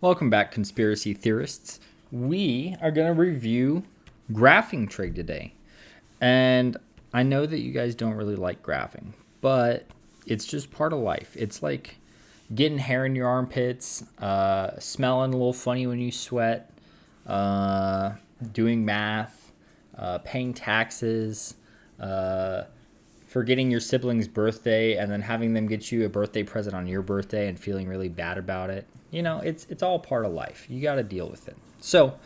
Welcome back, conspiracy theorists. We are going to review graphing trig today. And I know that you guys don't really like graphing, but it's just part of life. It's like getting hair in your armpits, smelling a little funny when you sweat, doing math, paying taxes, forgetting your sibling's birthday and then having them get you a birthday present on your birthday and feeling really bad about it. You know, it's all part of life. You got to deal with it. So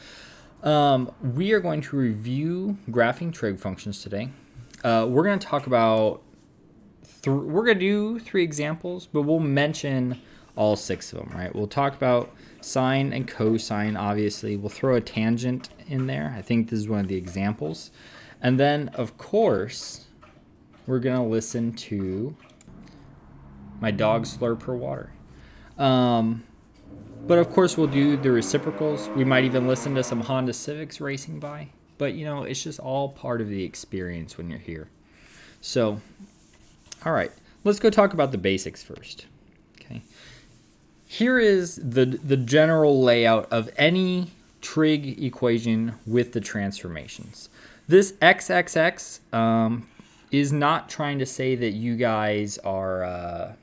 we are going to review graphing trig functions today. We're going to talk about, we're going to do 3 examples, but we'll mention all 6 of them, right? We'll talk about sine and cosine, obviously. We'll throw a tangent in there. I think this is one of the examples. And then, of course, we're going to listen to my dog slurp her water. But of course, we'll do the reciprocals. We might even listen to some Honda Civics racing by. But, you know, it's just all part of the experience when you're here. So, all right, let's go talk about the basics first. Okay. Here is the general layout of any trig equation with the transformations. This xxx is not trying to say that you guys are...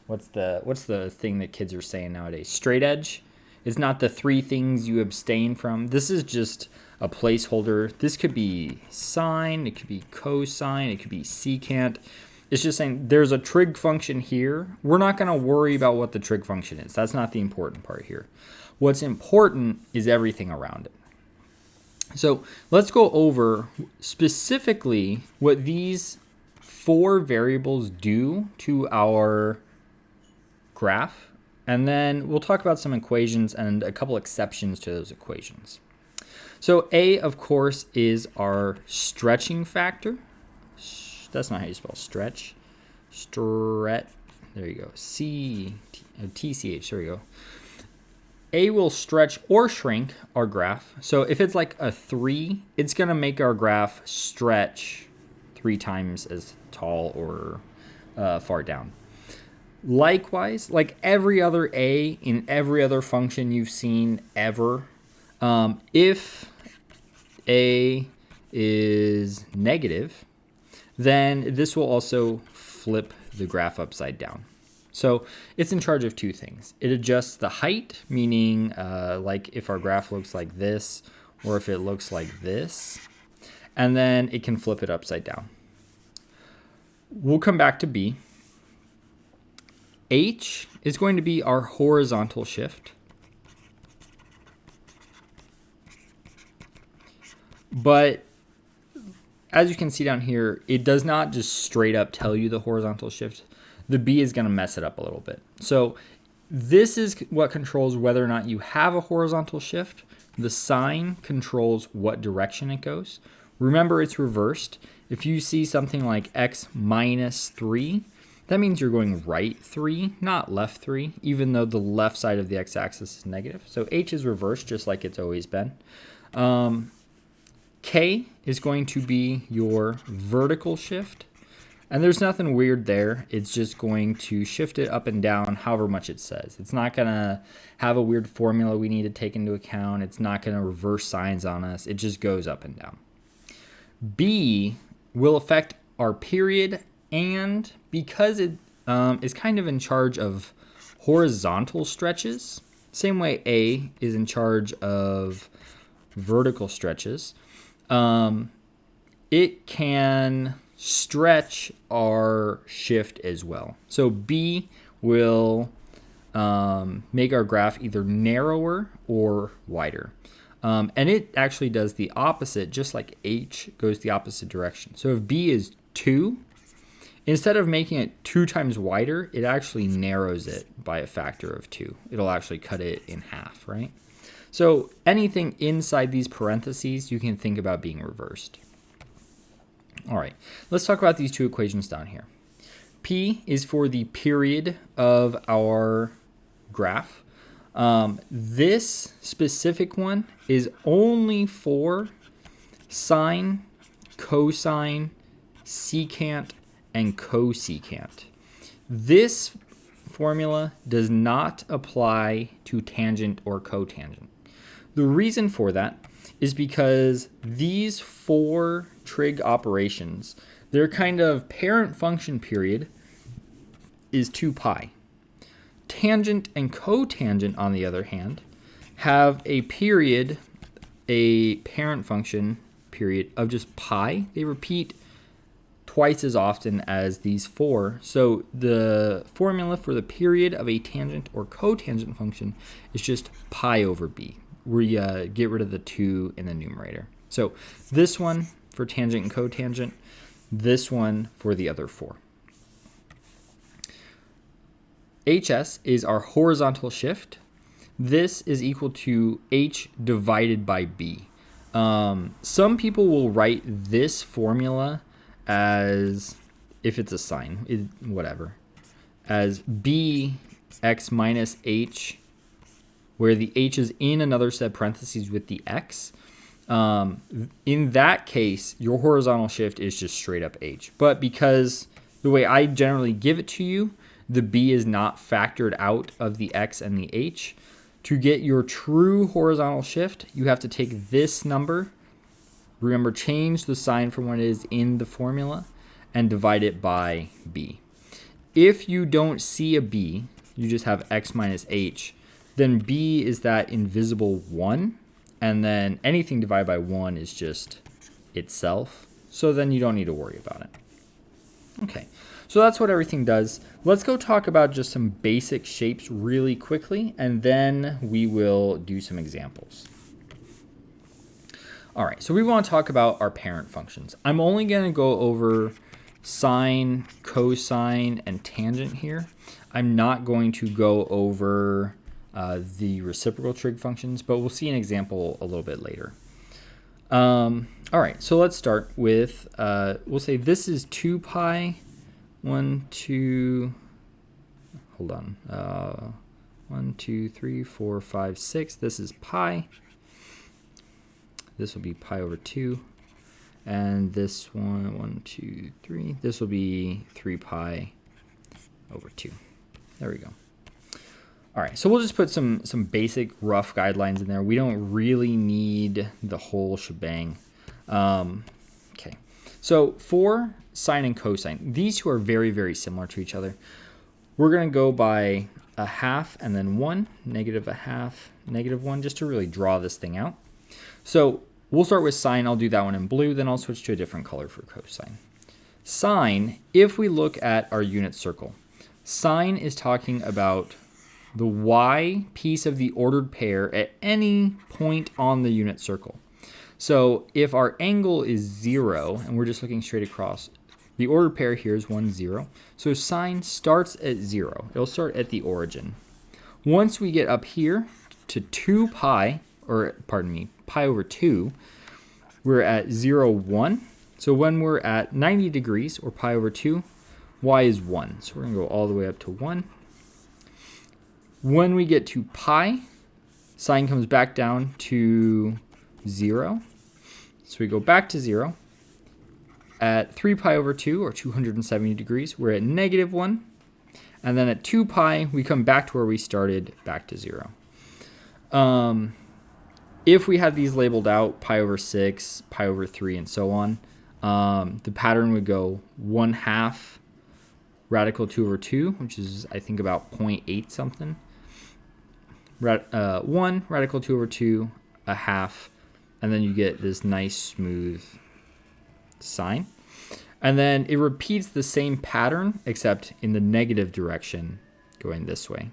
What's the thing that kids are saying nowadays? Straight edge. It's not the 3 things you abstain from. This is just a placeholder. This could be sine, it could be cosine, it could be secant. It's just saying there's a trig function here. We're not going to worry about what the trig function is. That's not the important part here. What's important is everything around it. So let's go over specifically what these 4 variables do to our graph, and then we'll talk about some equations and a couple exceptions to those equations. So A, of course, is our stretching factor. That's not how you spell stretch. There you go. TCH, there you go. A will stretch or shrink our graph. So if it's like a 3, it's going to make our graph stretch 3 times as tall or far down. Likewise, like every other A in every other function you've seen ever, if A is negative, then this will also flip the graph upside down. So it's in charge of 2 things. It adjusts the height, meaning like if our graph looks like this or if it looks like this, and then it can flip it upside down. We'll come back to B. H is going to be our horizontal shift. But as you can see down here, it does not just straight up tell you the horizontal shift. The B is going to mess it up a little bit. So this is what controls whether or not you have a horizontal shift. The sign controls what direction it goes. Remember, it's reversed. If you see something like x minus 3, that means you're going right 3, not left 3, even though the left side of the x-axis is negative. So H is reversed just like it's always been. K is going to be your vertical shift. And there's nothing weird there. It's just going to shift it up and down however much it says. It's not going to have a weird formula we need to take into account. It's not going to reverse signs on us. It just goes up and down. B will affect our period, and because it is kind of in charge of horizontal stretches, same way A is in charge of vertical stretches, it can stretch our shift as well. So B will make our graph either narrower or wider. And it actually does the opposite, just like H goes the opposite direction. So if B is 2, instead of making it 2 times wider, it actually narrows it by a factor of 2. It'll actually cut it in half, right? So anything inside these parentheses, you can think about being reversed. All right, let's talk about these 2 equations down here. P is for the period of our graph. This specific one is only for sine, cosine, secant, and cosecant. This formula does not apply to tangent or cotangent. The reason for that is because these 4 trig operations, their kind of parent function period is 2 pi. Tangent and cotangent, on the other hand, have a period, a parent function period of just pi. They repeat twice as often as these 4. So the formula for the period of a tangent or cotangent function is just pi over b. We get rid of the 2 in the numerator. So this one for tangent and cotangent, this one for the other 4. HS is our horizontal shift. This is equal to h divided by b. Some people will write this formula as, if it's a sine, whatever, as bx minus h, where the h is in another set of parentheses with the x. In that case, your horizontal shift is just straight up h. But because the way I generally give it to you, the b is not factored out of the x and the h. To get your true horizontal shift, you have to take this number, remember, change the sign from what it is in the formula, and divide it by b. If you don't see a b, you just have x minus h, then b is that invisible 1, and then anything divided by 1 is just itself, so then you don't need to worry about it. Okay, so that's what everything does. Let's go talk about just some basic shapes really quickly, and then we will do some examples. All right, so we want to talk about our parent functions. I'm only going to go over sine, cosine, and tangent here. I'm not going to go over the reciprocal trig functions, but we'll see an example a little bit later. All right, so let's start with, we'll say this is 2 pi, 1, 2, hold on, 1, 2, 3, 4, 5, 6. This is pi. This will be pi over 2. And this one, 1, 2, 3, this will be 3 pi over 2. There we go. All right, so we'll just put some basic rough guidelines in there. We don't really need the whole shebang. Okay, so for sine and cosine, these two are very, very similar to each other. We're going to go by a half and then 1, negative a half, negative 1, just to really draw this thing out. So we'll start with sine. I'll do that one in blue, then I'll switch to a different color for cosine. Sine, if we look at our unit circle, sine is talking about the y piece of the ordered pair at any point on the unit circle. So if our angle is 0 and we're just looking straight across, the ordered pair here is 1, 0. So sine starts at 0. It'll start at the origin. Once we get up here to 2 pi, or pardon me, pi over 2, we're at 0, 1. So when we're at 90 degrees, or pi over 2, y is 1. So we're going to go all the way up to 1. When we get to pi, sine comes back down to 0. So we go back to 0. At 3 pi over 2, or 270 degrees, we're at negative 1. And then at 2 pi, we come back to where we started, back to 0. If we had these labeled out, pi over 6, pi over 3, and so on, the pattern would go 1/2 radical 2 over 2, which is, I think, about 0.8 something. 1 radical 2 over 2, a half, and then you get this nice smooth sine. And then it repeats the same pattern, except in the negative direction, going this way.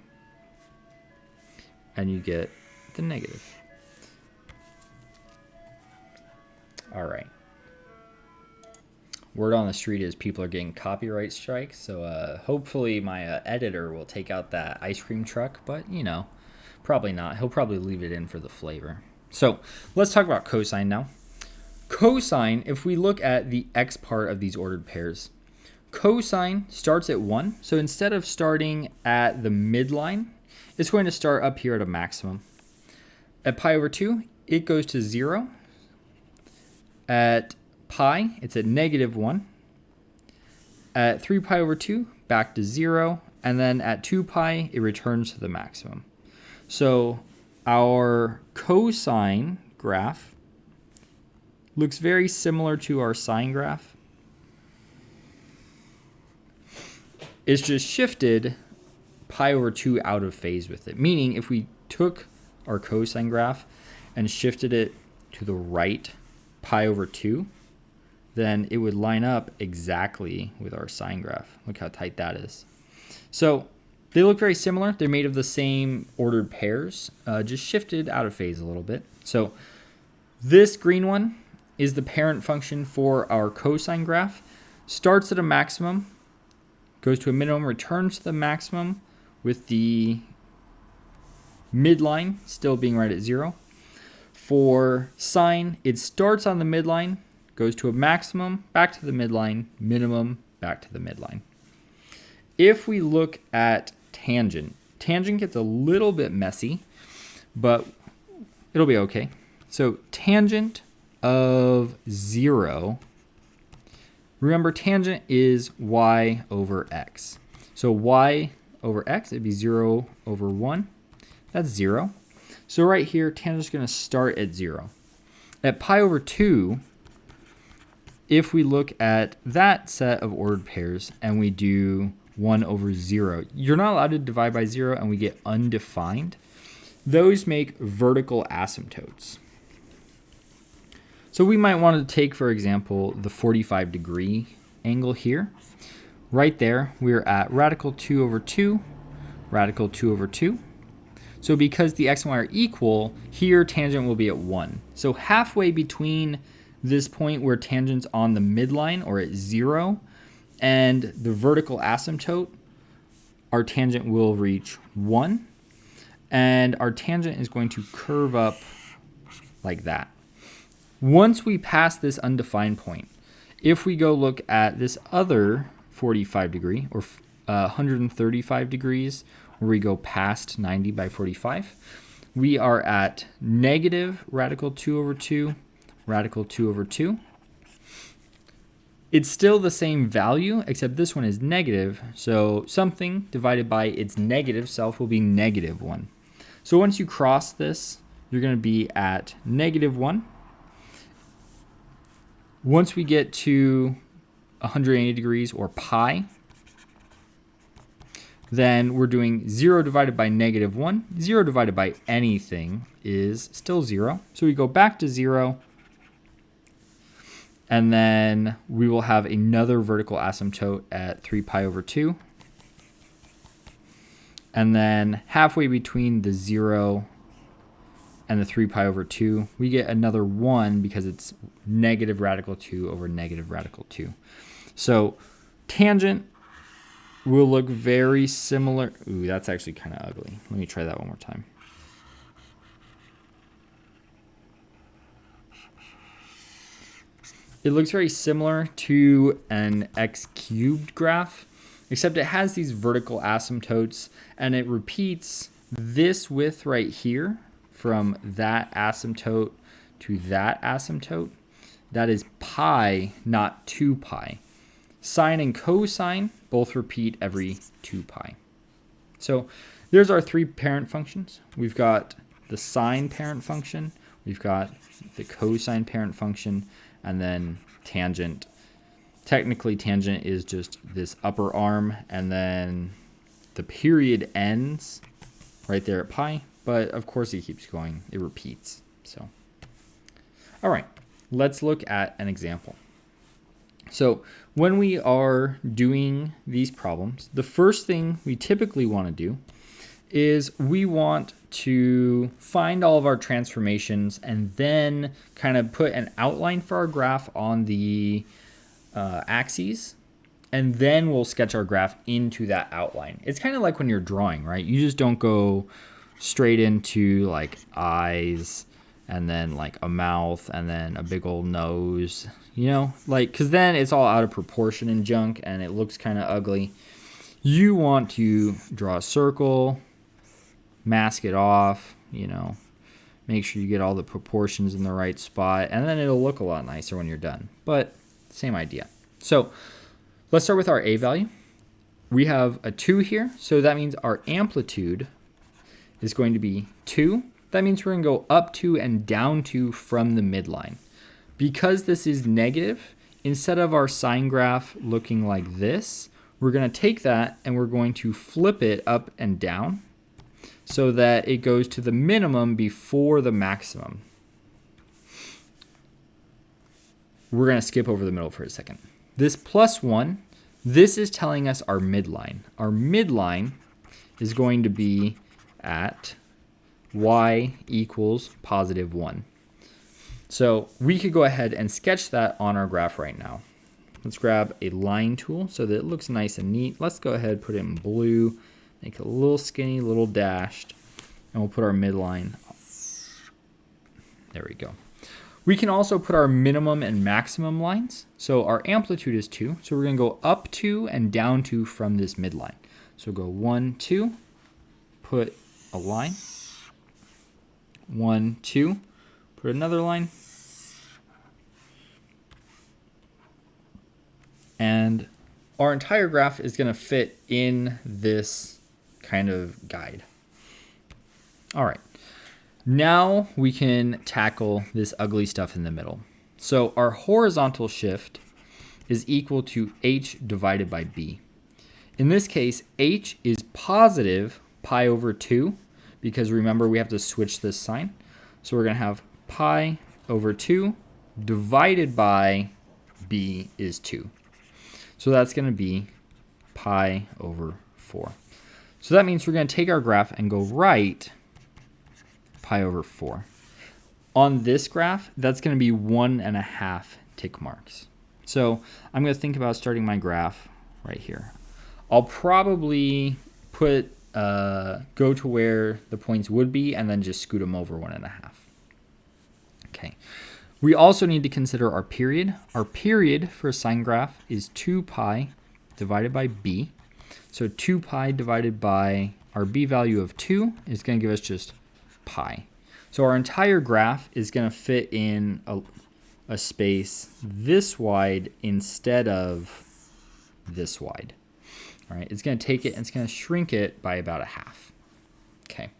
And you get the negative. All right. Word on the street is people are getting copyright strikes, so hopefully my editor will take out that ice cream truck, but, you know, probably not. He'll probably leave it in for the flavor. So let's talk about cosine now. Cosine, if we look at the x part of these ordered pairs, cosine starts at 1. So instead of starting at the midline, it's going to start up here at a maximum. At pi over 2, it goes to 0. At pi, it's at negative 1. At 3 pi over 2, back to 0. and then at 2 pi, it returns to the maximum. So our cosine graph looks very similar to our sine graph. It's just shifted pi over 2 out of phase with it. Meaning if we took our cosine graph and shifted it to the right pi over 2, then it would line up exactly with our sine graph. Look how tight that is. So they look very similar. They're made of the same ordered pairs, just shifted out of phase a little bit. So this green one is the parent function for our cosine graph. Starts at a maximum, goes to a minimum, returns to the maximum with the midline still being right at 0. For sine, it starts on the midline, goes to a maximum, back to the midline, minimum, back to the midline. If we look at tangent gets a little bit messy, but it'll be okay. So tangent of 0, remember tangent is y over x. So y over x, it'd be 0 over 1. That's 0. So right here, tangent is going to start at 0. At pi over 2, if we look at that set of ordered pairs and we do 1 over 0, you're not allowed to divide by 0 and we get undefined. Those make vertical asymptotes. So we might want to take, for example, the 45-degree angle here. Right there, we're at radical 2 over 2, radical 2 over 2. So because the x and y are equal, here tangent will be at 1. So halfway between this point where tangent's on the midline or at 0 and the vertical asymptote, our tangent will reach 1. And our tangent is going to curve up like that. Once we pass this undefined point, if we go look at this other 45 degree or 135 degrees, where we go past 90 by 45, we are at negative radical 2 over 2, radical 2 over 2. It's still the same value, except this one is negative, so something divided by its negative self will be negative 1. So once you cross this, you're going to be at negative 1. Once we get to 180 degrees or pi, then we're doing 0 divided by negative 1. 0 divided by anything is still 0. So we go back to 0. And then we will have another vertical asymptote at 3 pi over 2. And then halfway between the 0 and the 3 pi over 2, we get another 1 because it's negative radical 2 over negative radical 2. So tangent will look very similar. Ooh, that's actually kind of ugly. Let me try that one more time. It looks very similar to an x cubed graph, except it has these vertical asymptotes and it repeats this width right here from that asymptote to that asymptote. That is pi, not 2 pi. Sine and cosine both repeat every 2 pi. So there's our 3 parent functions. We've got the sine parent function, we've got the cosine parent function, and then tangent. Technically, tangent is just this upper arm, and then the period ends right there at pi, but of course it keeps going. It repeats. So, all right, let's look at an example. So when we are doing these problems, the first thing we typically want to do is we want to find all of our transformations and then kind of put an outline for our graph on the axes, and then we'll sketch our graph into that outline. It's kind of like when you're drawing, right? You just don't go straight into like eyes and then like a mouth and then a big old nose, you know, like, because then it's all out of proportion and junk and it looks kind of ugly. You want to draw a circle, mask it off, you know, make sure you get all the proportions in the right spot, and then it'll look a lot nicer when you're done. But same idea. So let's start with our A value. we have a 2 here, so that means our amplitude is going to be 2. That means we're going to go up 2 and down 2 from the midline. Because this is negative, instead of our sine graph looking like this, we're going to take that and we're going to flip it up and down so that it goes to the minimum before the maximum. We're going to skip over the middle for a second. This +1, this is telling us our midline. Our midline is going to be at y equals +1. So we could go ahead and sketch that on our graph right now. Let's grab a line tool so that it looks nice and neat. Let's go ahead, put it in blue, make it a little skinny, a little dashed, and we'll put our midline. There we go. We can also put our minimum and maximum lines. So our amplitude is 2, so we're going to go up 2 and down 2 from this midline. So go 1, 2, put a line, 1, 2, put another line, and our entire graph is going to fit in this kind of guide. All right, now we can tackle this ugly stuff in the middle. So our horizontal shift is equal to h divided by b. In this case, h is positive pi over 2, because remember we have to switch this sign. So we're going to have pi over 2 divided by b is 2. So that's going to be pi over 4. So that means we're going to take our graph and go right pi over 4. On this graph, that's going to be 1.5 tick marks. So I'm going to think about starting my graph right here. I'll probably put go to where the points would be and then just scoot them over 1.5. Okay. We also need to consider our period. Our period for a sine graph is 2 pi divided by b. So 2 pi divided by our b value of 2 is going to give us just pi. So our entire graph is going to fit in a space this wide instead of this wide. All right, it's going to take it and it's going to shrink it by about 1/2. Okay.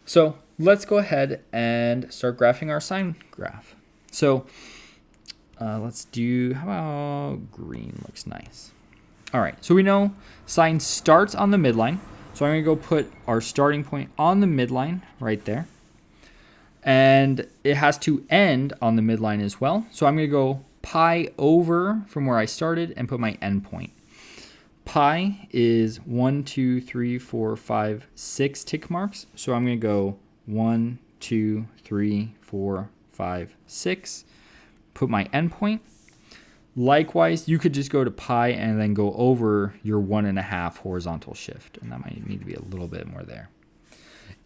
So let's go ahead and start graphing our sine graph. So let's do, how about green looks nice. All right, so we know sine starts on the midline. So I'm going to go put our starting point on the midline right there. And it has to end on the midline as well. So I'm going to go pi over from where I started and put my end point. Pi is 1, 2, 3, 4, 5, 6 tick marks. So I'm going to go 1, 2, 3, 4, 5, 6. Put my endpoint. Likewise, you could just go to pi and then go over your 1.5 horizontal shift. And that might need to be a little bit more there.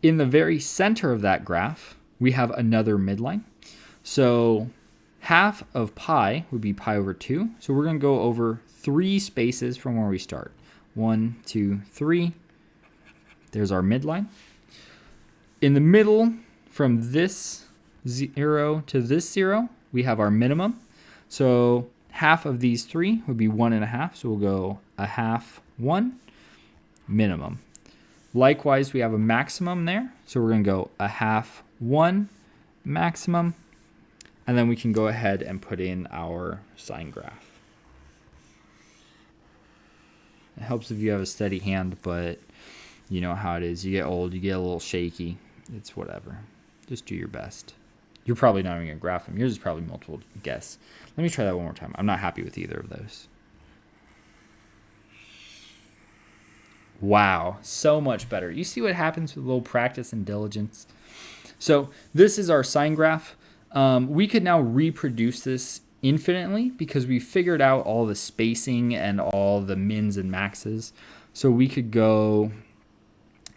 In the very center of that graph, we have another midline. So half of pi would be pi over 2. So we're going to go over 3 spaces from where we start. 1, 2, 3. There's our midline. In the middle, from this 0 to this 0, we have our minimum. So half of these 3 would be 1.5. So we'll go 1/2, 1, minimum. Likewise, we have a maximum there. So we're going to go 1/2, 1, maximum. And then we can go ahead and put in our sine graph. It helps if you have a steady hand, but you know how it is. You get old, you get a little shaky. It's whatever. Just do your best. You're probably not even going to graph them. Yours is probably multiple guess. Let me try that one more time. I'm not happy with either of those. Wow, so much better. You see what happens with a little practice and diligence? So this is our sine graph. We could now reproduce this infinitely because we figured out all the spacing and all the mins and maxes. So we could go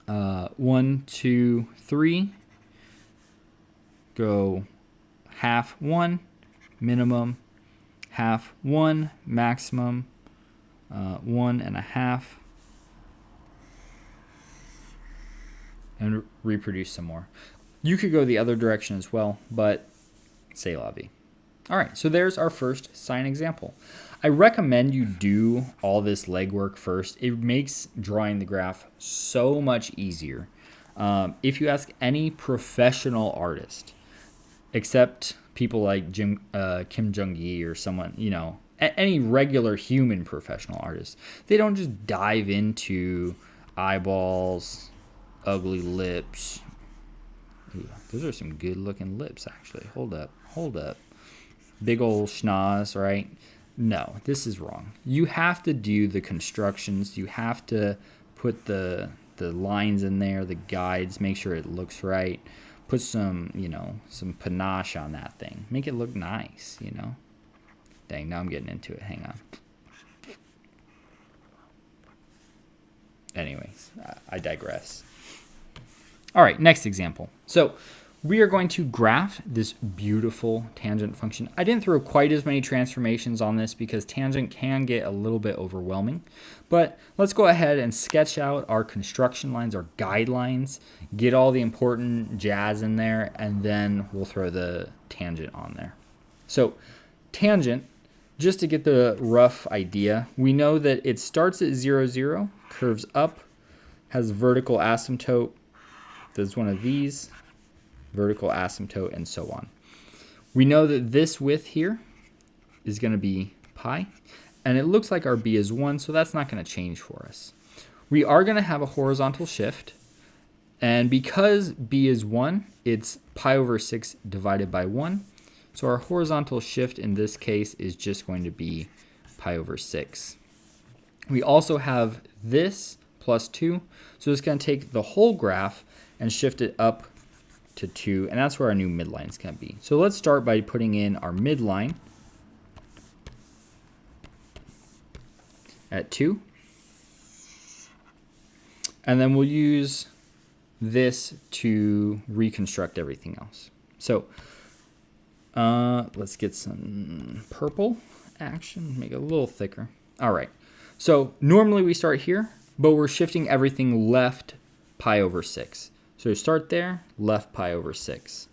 1, 2, 3, go 1/2, 1, minimum, 1/2, 1, maximum, 1.5, and reproduce some more. You could go the other direction as well, but c'est la vie. All right, so there's our first sine example. I recommend you do all this legwork first. It makes drawing the graph so much easier. If you ask any professional artist, except people like Kim Jong-gi or someone, any regular human professional artist, they don't just dive into eyeballs, ugly lips. Ooh, those are some good looking lips, actually. Hold up. Big old schnoz, right? No, this is wrong. You have to do the constructions. You have to put the lines in there, the guides, make sure it looks right. Put some, some panache on that thing. Make it look nice, Dang, now I'm getting into it. Hang on. Anyways, I digress. All right, next example. So we are going to graph this beautiful tangent function. I didn't throw quite as many transformations on this because tangent can get a little bit overwhelming. But let's go ahead and sketch out our construction lines, our guidelines, get all the important jazz in there, and then we'll throw the tangent on there. So tangent, just to get the rough idea, we know that it starts at 0, 0, curves up, has vertical asymptote, does one of these, vertical asymptote, and so on. We know that this width here is going to be pi, and it looks like our b is 1, so that's not going to change for us. We are going to have a horizontal shift, and because b is 1, it's pi over 6 divided by 1, so our horizontal shift in this case is just going to be pi over 6. We also have this plus 2, so it's going to take the whole graph and shift it up to 2, and that's where our new midline is going to be. So let's start by putting in our midline at 2, and then we'll use this to reconstruct everything else. So let's get some purple action, make it a little thicker. All right, so normally we start here, but we're shifting everything left pi over 6. So start there, left pi over 6.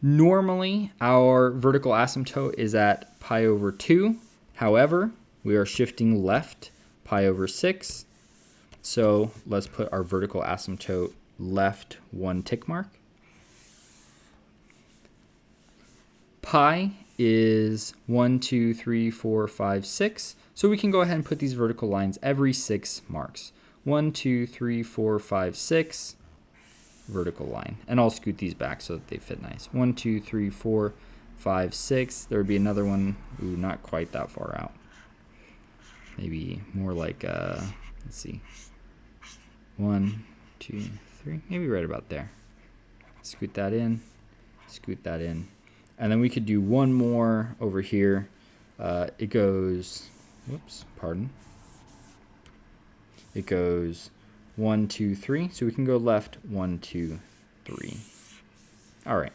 Normally, our vertical asymptote is at pi over 2. However, we are shifting left pi over 6. So let's put our vertical asymptote left 1 tick mark. Pi is 1, 2, 3, 4, 5, 6. So we can go ahead and put these vertical lines every 6 marks. 1, 2, 3, 4, 5, 6. Vertical line, and I'll scoot these back so that they fit nice. 1, 2, 3, 4, 5, 6. There would be another one. Ooh, not quite that far out. Maybe more like let's see, 1, 2, 3. Maybe right about there. Scoot that in, and then we could do one more over here. It goes. Whoops, pardon. It goes 1, 2, 3. So we can go left 1, 2, 3. All right.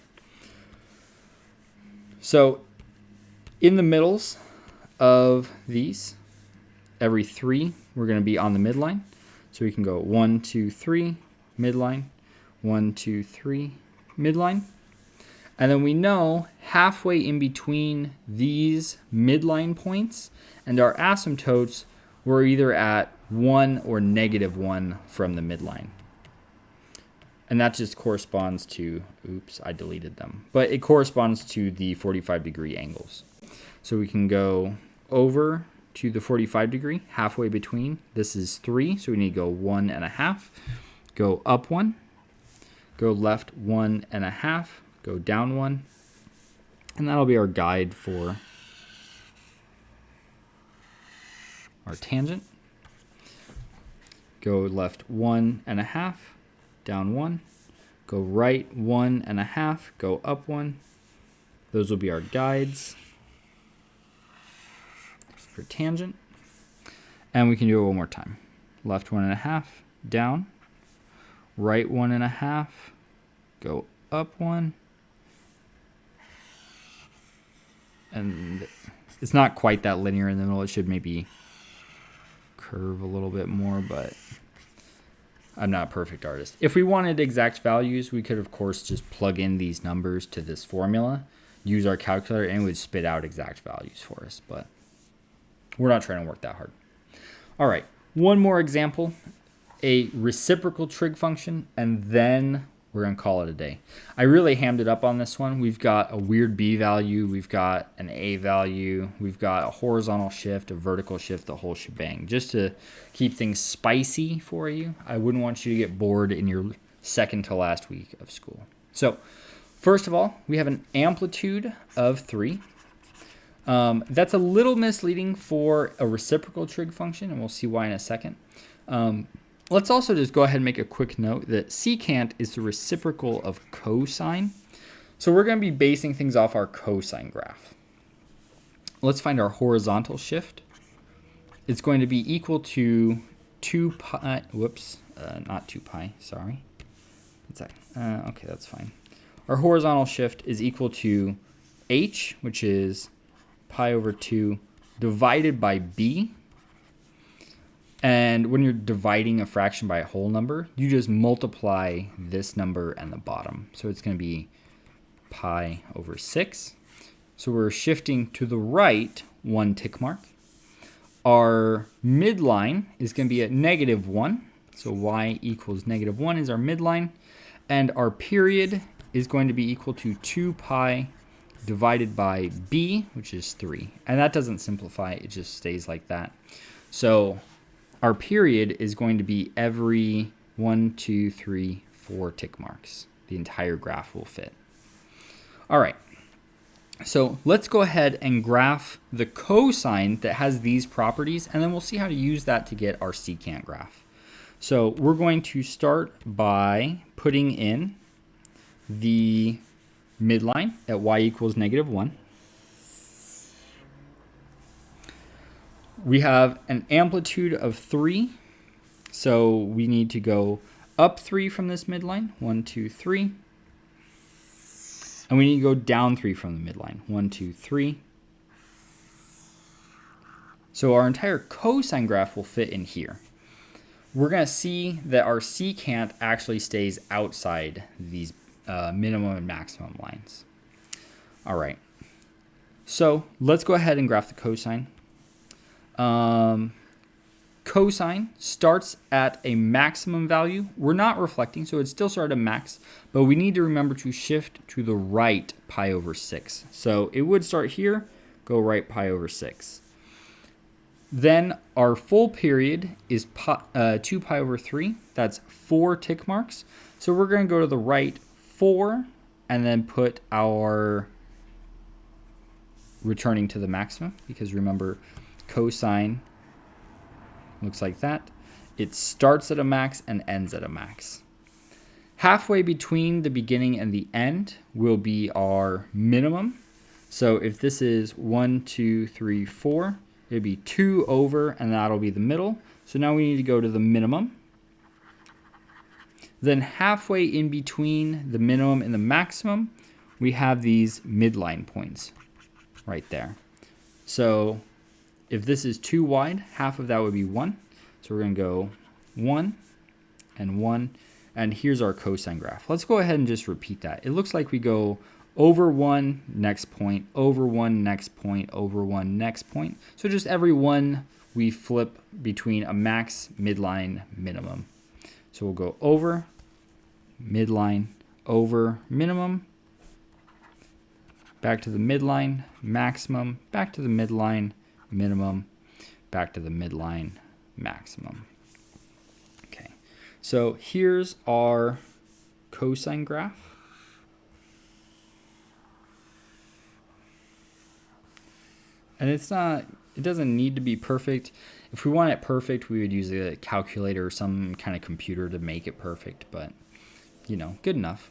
So in the middles of these, every 3, we're going to be on the midline. So we can go 1, 2, 3, midline, 1, 2, 3, midline. And then we know halfway in between these midline points and our asymptotes, we're either at 1 or -1 from the midline. And that just corresponds to, oops, I deleted them. But it corresponds to the 45-degree angles. So we can go over to the 45-degree, halfway between. This is 3, so we need to go 1.5. Go up 1. Go left 1.5. Go down 1. And that'll be our guide for our tangent. Go left 1.5, down 1. Go right 1.5, go up 1. Those will be our guides for tangent. And we can do it one more time. Left 1.5, down. Right 1.5, go up 1. And it's not quite that linear in the middle. It should maybe curve a little bit more, but I'm not a perfect artist. If we wanted exact values, we could, of course, just plug in these numbers to this formula use our calculator and it would spit out exact values for us, but we're not trying to work that hard. All right, one more example, a reciprocal trig function, and then we're going to call it a day. I really hammed it up on this one. We've got a weird b value, we've got an a value, we've got a horizontal shift, a vertical shift, the whole shebang. Just to keep things spicy for you, I wouldn't want you to get bored in your second to last week of school. So first of all, we have an amplitude of 3. That's a little misleading for a reciprocal trig function, and we'll see why in a second. Let's also just go ahead and make a quick note that secant is the reciprocal of cosine. So we're going to be basing things off our cosine graph. Let's find our horizontal shift. It's going to be equal to 2 pi, not 2 pi, sorry. Okay, that's fine. Our horizontal shift is equal to h, which is pi over 2 divided by b. And when you're dividing a fraction by a whole number, you just multiply this number and the bottom. So it's going to be pi over 6. So we're shifting to the right 1 tick mark. Our midline is going to be at -1. So y equals -1 is our midline. And our period is going to be equal to 2 pi divided by b, which is 3. And that doesn't simplify, it just stays like that. So our period is going to be every 1, 2, 3, 4 tick marks. The entire graph will fit. All right, so let's go ahead and graph the cosine that has these properties, and then we'll see how to use that to get our secant graph. So we're going to start by putting in the midline at y equals -1. We have an amplitude of 3, so we need to go up 3 from this midline, 1, 2, 3. And we need to go down 3 from the midline, 1, 2, 3. So our entire cosine graph will fit in here. We're going to see that our secant actually stays outside these minimum and maximum lines. All right, so let's go ahead and graph the cosine. Cosine starts at a maximum value. We're not reflecting, so it still starts at max, but we need to remember to shift to the right pi over 6. So it would start here, go right pi over 6. Then our full period is 2 pi over 3. That's 4 tick marks. So we're going to go to the right 4 and then put our returning to the maximum, because remember, cosine looks like that. It starts at a max and ends at a max. Halfway between the beginning and the end will be our minimum. So if this is 1, 2, 3, 4, it'd be 2 over, and that'll be the middle. So now we need to go to the minimum. Then halfway in between the minimum and the maximum, we have these midline points right there. So if this is 2 wide, half of that would be 1. So we're going to go 1 and 1. And here's our cosine graph. Let's go ahead and just repeat that. It looks like we go over 1, next point, over 1, next point, over 1, next point. So just every one we flip between a max, midline, minimum. So we'll go over, midline, over, minimum, back to the midline, maximum, back to the midline, minimum, back to the midline, maximum. Okay, so here's our cosine graph. And it doesn't need to be perfect. If we want it perfect, we would use a calculator or some kind of computer to make it perfect, but you know, good enough.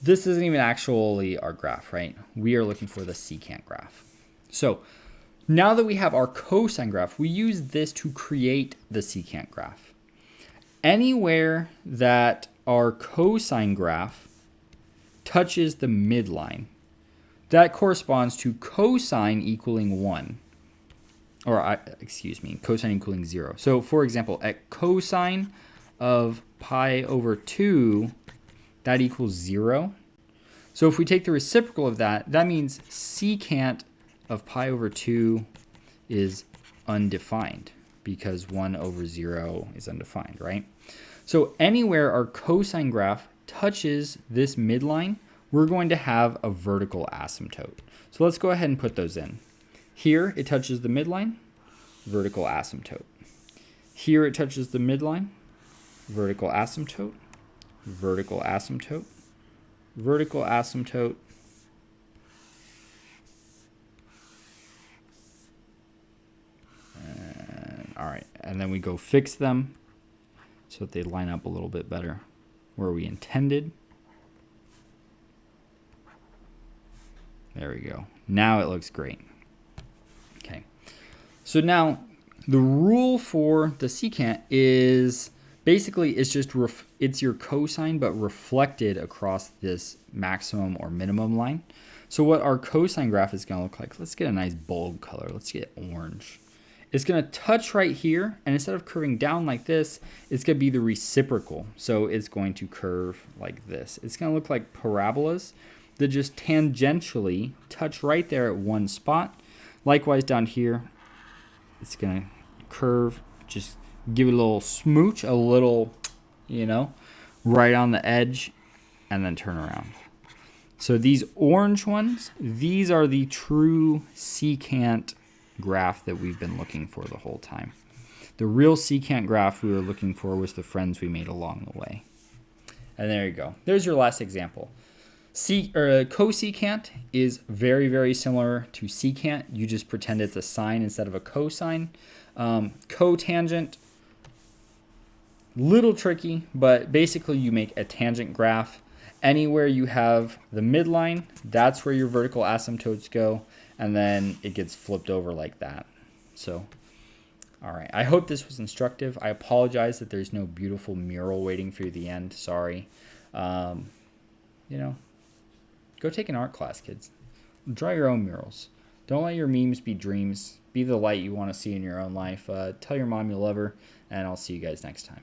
This isn't even actually our graph, right? We are looking for the secant graph. So now that we have our cosine graph, we use this to create the secant graph. Anywhere that our cosine graph touches the midline, that corresponds to cosine equaling 1. Or, cosine equaling 0. So, for example, at cosine of pi over 2, that equals 0. So if we take the reciprocal of that, that means secant of pi over 2 is undefined because 1 over 0 is undefined, right? So anywhere our cosine graph touches this midline, we're going to have a vertical asymptote. So let's go ahead and put those in. Here it touches the midline, vertical asymptote. Here it touches the midline, vertical asymptote, vertical asymptote, vertical asymptote, and, all right, and then we go fix them so that they line up a little bit better where we intended. There we go. Now it looks great. Okay. So now the rule for the secant is basically it's just it's your cosine but reflected across this maximum or minimum line. So what our cosine graph is going to look like, let's get a nice bold color. Let's get orange. It's going to touch right here, and instead of curving down like this, it's going to be the reciprocal. So it's going to curve like this. It's going to look like parabolas that just tangentially touch right there at one spot. Likewise down here, it's going to curve, just give it a little smooch, a little, right on the edge, and then turn around. So these orange ones, these are the true secant graph that we've been looking for the whole time. The real secant graph we were looking for was the friends we made along the way. And there you go. There's your last example. Cosecant is very, very similar to secant. You just pretend it's a sine instead of a cosine. Cotangent, little tricky, but basically you make a tangent graph. Anywhere you have the midline, that's where your vertical asymptotes go, and then it gets flipped over like that. So, all right. I hope this was instructive. I apologize that there's no beautiful mural waiting for you at the end. Sorry. Go take an art class, kids. Draw your own murals. Don't let your memes be dreams. Be the light you want to see in your own life. Tell your mom you love her, and I'll see you guys next time.